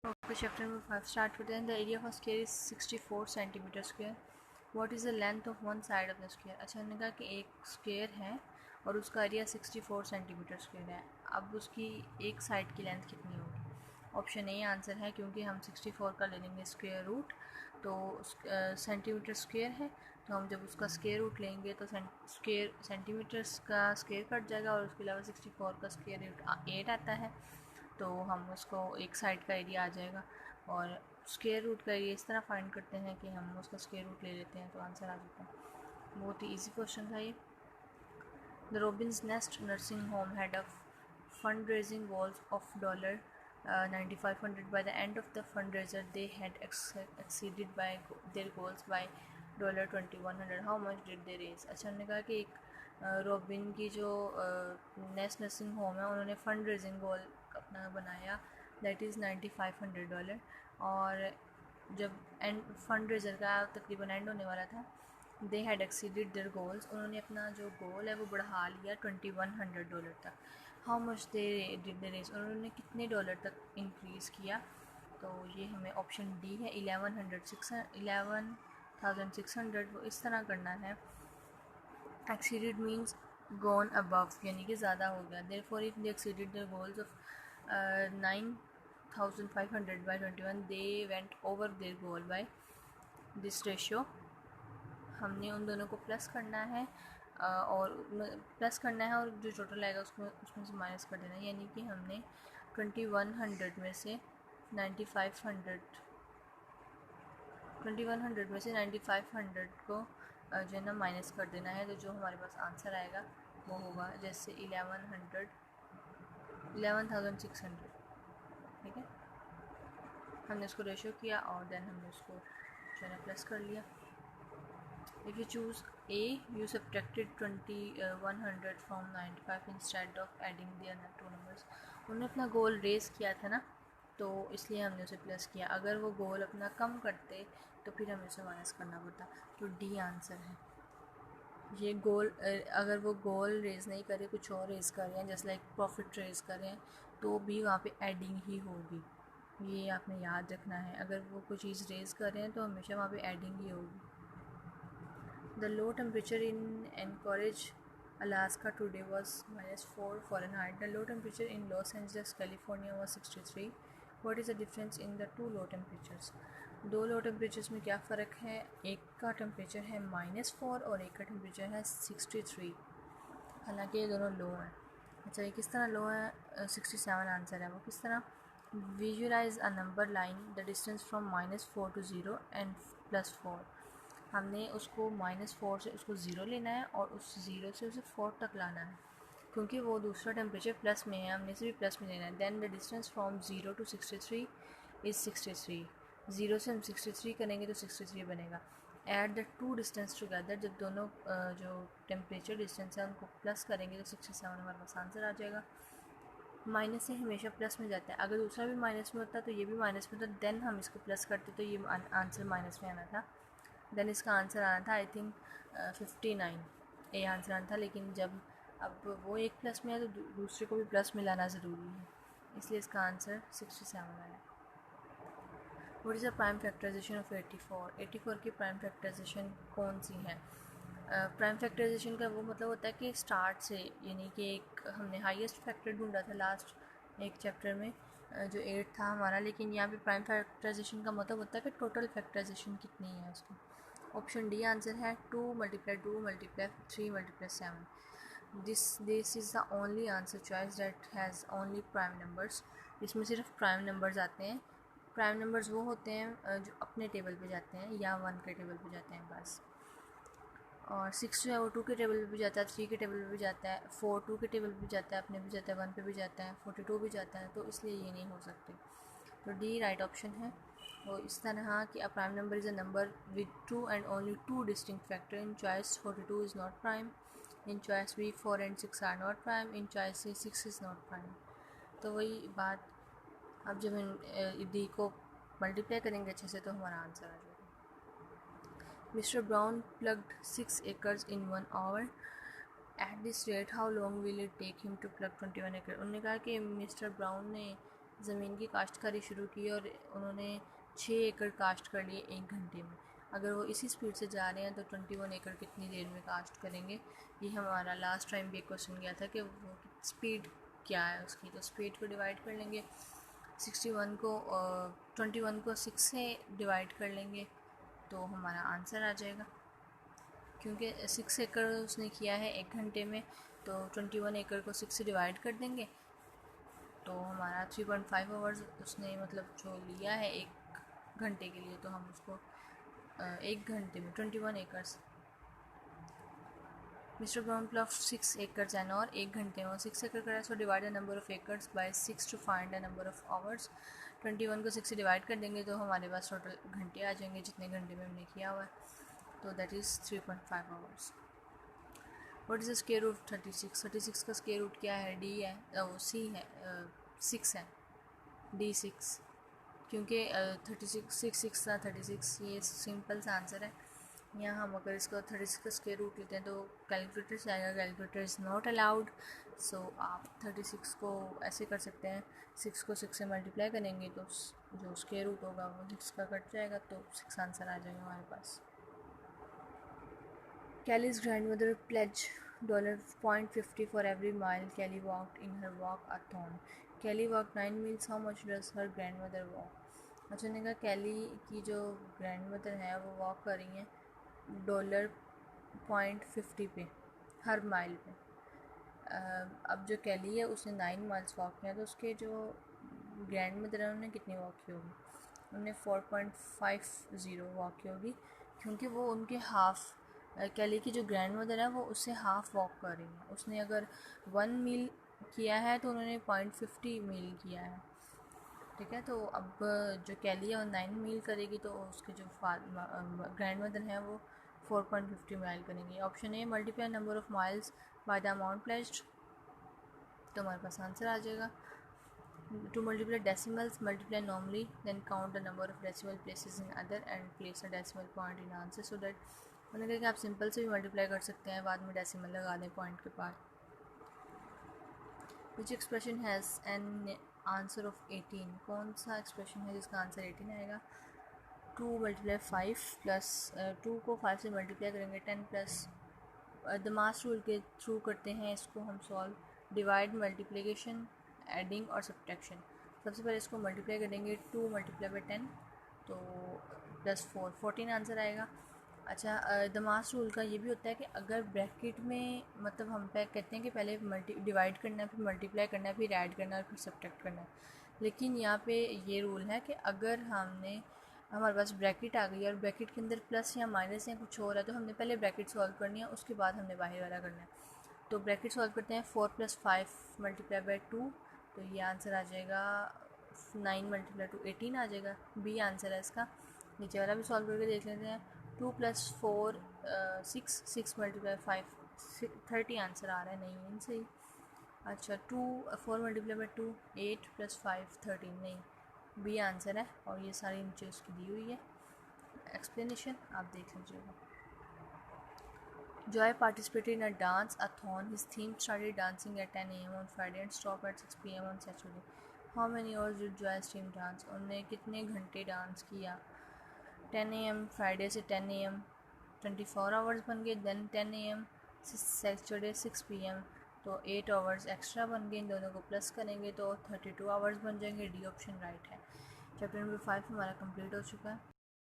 Okay, chapter number 5 start with then the area of a square is 64 centimeter square. What is the length of one side of the square? अच्छा हमने कहा कि एक square है और उसका area 64 centimetre square है. अब उसकी एक साइड की लेंथ कितनी होगी? ऑप्शन ए आंसर है, क्योंकि हम 64 का ले लेंगे स्क्वेयर रूट, तो सेंटीमीटर स्क्वेयर है, तो हम जब उसका स्क्वेयर रूट लेंगे तो स्क्वेयर सेंटीमीटर्स का स्क्वेयर कट जाएगा और उसके अलावा 64 का स्क्वेयर रूट 8 आता है, तो हम उसको एक साइड का एरिया आ जाएगा. और स्क्वेयर रूट का एरिया इस तरह फाइंड करते हैं कि हम उसका स्क्वेयर रूट ले लेते हैं तो आंसर आ जाता है. बहुत ही ईजी क्वेश्चन था ये. The Robins nest nursing home had a fund raising goals of $9,500. By the end of the fundraiser they had exceeded by their goals by $2,100. How much did they raise? अच्छा हमने कहा कि एक robin की जो nest nursing home है उन्होंने fund raising गोल अपना बनाया, दैट इज़ $9,500. और जब एंड फंड रेजर का तकरीबन एंड होने वाला था, they had exceeded their goals, उन्होंने अपना जो गोल है वो बढ़ा लिया $2,100 तक. How much they did they raise, उन्होंने कितने डॉलर तक इंक्रीज़ किया? तो ये हमें ऑप्शन डी है 11,600. वो इस तरह करना है, एक्सीडेड मीन्स गॉन अबव, यानी कि ज़्यादा हो गया. Therefore if they exceeded their goals of 9,500 by 21, they went over there goal by this ratio. हमने उन दोनों को प्लस करना है और प्लस करना है और जो टोटल आएगा उसमें से माइनस कर देना है, यानी कि हमने 2100 में से 9500 में से 9500 को जो है ना माइनस कर देना है. तो जो हमारे पास आंसर आएगा वो होगा जैसे 11,600. ठीक है, हमने उसको रेशियो किया और देन हमने उसको जो है ना प्लस कर लिया. If you choose A, you subtracted 2,100 from 95 instead of adding the other two numbers. उन्होंने अपना गोल रेस किया था ना, तो इसलिए हमने उसे प्लस किया. अगर वो गोल अपना कम करते तो फिर हमें उसे माइनस करना पड़ता. तो डी आंसर है. ये गोल अगर वो गोल रेज नहीं करे, कुछ और रेज कर रहे हैं, जैसे लाइक प्रॉफिट रेज कर रहे हैं, तो भी वहाँ पे एडिंग ही होगी. ये आपने याद रखना है. अगर वो कोई चीज़ रेज कर रहे हैं तो हमेशा वहाँ पे एडिंग ही होगी. The low temperature in Anchorage, Alaska today was -4 Fahrenheit. The low temperature in Los Angeles, California was 63. What is the difference in the two low temperatures? दो लो टेम्परेचर्स में क्या फ़र्क है? एक का टेम्परेचर है -4 और एक का टेम्परेचर है 63. हालांकि ये दोनों लो हैं. अच्छा, ये किस तरह लो है? 67 आंसर है. वो किस तरह? Visualise a number line the distance from -4 to 0 and +4. हमने उसको -4 से उसको 0 लेना है और उस 0 से उसे 4 तक लाना है, क्योंकि वो दूसरा टेम्परेचर प्लस में है, हमने इसे भी प्लस में लेना है. Then the distance from 0 to 63 is 63. 0 से हम 63 करेंगे तो 63 बनेगा. Add the two distance together, जब दोनों जो टेम्परेचर डिस्टेंस है उनको प्लस करेंगे तो 67 हमारे पास आंसर आ जाएगा. माइनस से हमेशा प्लस में जाता है. अगर दूसरा भी माइनस में होता तो ये भी माइनस में होता, देन हम इसको प्लस करते तो ये आंसर माइनस में आना था. देन इसका आंसर आना था आई थिंक 59. ए आंसर आना था, लेकिन जब अब वो एक प्लस में है तो दूसरे को भी प्लस में लाना ज़रूरी है, इसलिए इसका आंसर 67 आया. What is the prime factorisation of 84? 84 की प्राइम फैक्टराइजेशन कौन सी है? प्राइम फैक्टराइजेशन का वो मतलब होता है कि स्टार्ट से, यानी कि एक हमने हाईएस्ट फैक्टर ढूंढा था लास्ट एक चैप्टर में जो 8 था हमारा, लेकिन यहाँ पे प्राइम फैक्टराइजेशन का मतलब होता है कि टोटल फैक्टराइजेशन कितनी है उसकी. ऑप्शन डी आंसर है 2 × 2 × 3 × 7. This is the only answer choice that has only prime numbers. इसमें सिर्फ प्राइम नंबर्स आते हैं. प्राइम नंबर्स वो होते हैं जो अपने टेबल पे जाते हैं या 1 के टेबल पे जाते हैं बस. और 6 जो है वो 2 के टेबल पे भी जाता है, 3 के टेबल पे भी जाता है, 4 2 के टेबल पे भी जाता है, अपने भी जाता है, 1 पे भी जाता है, 42 भी जाता है, तो इसलिए ये नहीं हो सकते. तो डी राइट ऑप्शन है. वो इस तरह कि a prime number is a number with 2 and only 2 distinct factor. In choice 42 is not prime. In choice B 4 and 6 are not prime. In choice C 6 is not prime. तो वही बात, अब जब इन डी को मल्टीप्लाई करेंगे अच्छे से तो हमारा आंसर आ जाएगा. Mr. Brown plugged 6 acres in 1 hour. At this rate, how long will it take him to plug 21 acres? उन्होंने कहा कि मिस्टर ब्राउन ने ज़मीन की काश्तकारी शुरू की और उन्होंने 6 एकड़ काश्त कर लिए 1 घंटे में। अगर वो इसी स्पीड से जा रहे हैं तो 21 एकड़ कितनी देर में काश्त करेंगे? ये हमारा लास्ट टाइम भी एक क्वेश्चन गया था कि वो स्पीड क्या है उसकी। तो स्पीड को डिवाइड कर लेंगे 21 को 21 को 6 से डिवाइड कर लेंगे तो हमारा आंसर आ जाएगा। क्योंकि 6 एकड़ उसने किया है 1 घंटे में, तो 21 एकड़ को 6 से डिवाइड कर देंगे तो हमारा 3.5 आवर्स उसने मतलब जो लिया है 1 घंटे के लिए, तो हम उसको 1 घंटे में 21 acres. Mister Brown plot 6 acres and और 1 घंटे में 6 एकड़ करा, so divide the number of acres by 6 to find the number of hours. 21 को 6 से डिवाइड कर देंगे तो हमारे पास टोटल घंटे आ जाएंगे जितने घंटे में हमने किया हुआ है, तो that is 3.5 hours. What is the square root 36? 36 का स्क्वायर रूट क्या है? डी है, वो सी है, 6 है, D6, क्योंकि 36 था 36, ये सिंपल सा आंसर है। यहाँ हम अगर इसको 36 का स्क्वायर रूट लेते हैं तो कैलकुलेटर से आएगा, कैलकुलेटर इज़ नॉट अलाउड। सो आप 36 को ऐसे कर सकते हैं, 6 को 6 से मल्टीप्लाई करेंगे तो जो स्क्वायर रूट होगा वो 6 का कट जाएगा, तो 6 आंसर आ जाएगा हमारे पास। Kelly's grandmother pledged $0.50 for every mile Kelly walked in her walk-a-thon. Kelly walked 9 miles. How much does her grandmother walk? अच्छा, ने कहा कैली की जो ग्रैंडमदर है वो वॉक कर रही हैं $0.50 पे हर माइल पे। अब जो कैली है उसने 9 माइल्स वॉक किया, तो उसके जो ग्रैंडमदर है उन्होंने कितनी वॉक की होगी? उन्होंने 4.50 वॉक की होगी, क्योंकि वो उनके हाफ कैली की जो ग्रैंड मदर है वो उससे हाफ़ वॉक कर रही है। उसने अगर 1 मील किया है तो उन्होंने 0.50 मील किया है, ठीक है। तो अब जो कैली है वो 9 मील करेगी तो उसके जो ग्रैंड मदर हैं वो 4.50 माइल करेंगी। Option A multiply number of miles by the amount pledged, तो हमारे पास आंसर आ जाएगा। To multiply decimals, multiply normally, then count the number of decimal places in other and place a decimal point in answer, so that मैंने कहा कि आप simple से भी multiply कर सकते हैं, बाद में डेसिमल लगा दें पॉइंट के बाद। Which expression has an answer of 18? कौन सा एक्सप्रेशन है जिसका आंसर 18 आएगा? 2 मल्टीप्लाई 5 प्लस 2 को 5 से मल्टीप्लाई करेंगे 10 प्लस द मास रूल के थ्रू करते हैं इसको हम सॉल्व, डिवाइड, मल्टीप्लिकेशन, एडिंग और सब्ट्रैक्शन। सबसे पहले इसको मल्टीप्लाई करेंगे 2 मल्टीप्लाई बाई 10 तो प्लस 4 14 आंसर आएगा। अच्छा, द मास रूल का ये भी होता है कि अगर ब्रैकेट में मतलब हम कहते हैं कि पहले डिवाइड करना है, फिर मल्टीप्लाई करना है, फिर ऐड करना है, फिर सब्ट्रैक्ट करना है, लेकिन यहाँ पे ये रूल है कि अगर हमारे पास ब्रैकेट आ गई है और ब्रैकेट के अंदर प्लस या माइनस या कुछ और है तो हमने पहले ब्रैकेट सॉल्व करनी है, उसके बाद हमने बाहर वाला करना है। तो ब्रैकेट सॉल्व करते हैं 4 + 5 मल्टीप्लाई बाई 2, तो ये आंसर आ जाएगा 9 मल्टीप्लाई 2 18 आ जाएगा। बी आंसर है इसका। नीचे वाला भी सॉल्व करके देख लेते हैं। 2 + 4 6 मल्टीप्लाई 5 30 आंसर आ रहा है, नहीं है सही। अच्छा, 4 मल्टीप्लाई बाई 2 8 + 5 13, नहीं, बी आंसर है। और ये सारी नीचे उसकी दी हुई है एक्सप्लेनेशन, आप देख लीजिएगा। Joy participated in a dance-a-thon. His team started dancing at 10 a.m. on Friday and stopped at 6 p.m. on Saturday. How many hours did Joy's team dance? उन्होंने कितने घंटे डांस किया? 10 a.m. फ्राइडे से 10 a.m. 24 आवर्स बन गए। Then 10 a.m. Saturday 6 p.m. तो 8 hours extra बन गए। इन दोनों को प्लस करेंगे तो 32 आवर्स बन जाएंगे। डी ऑप्शन राइट है। चैप्टर नंबर 5 हमारा कंप्लीट हो चुका है।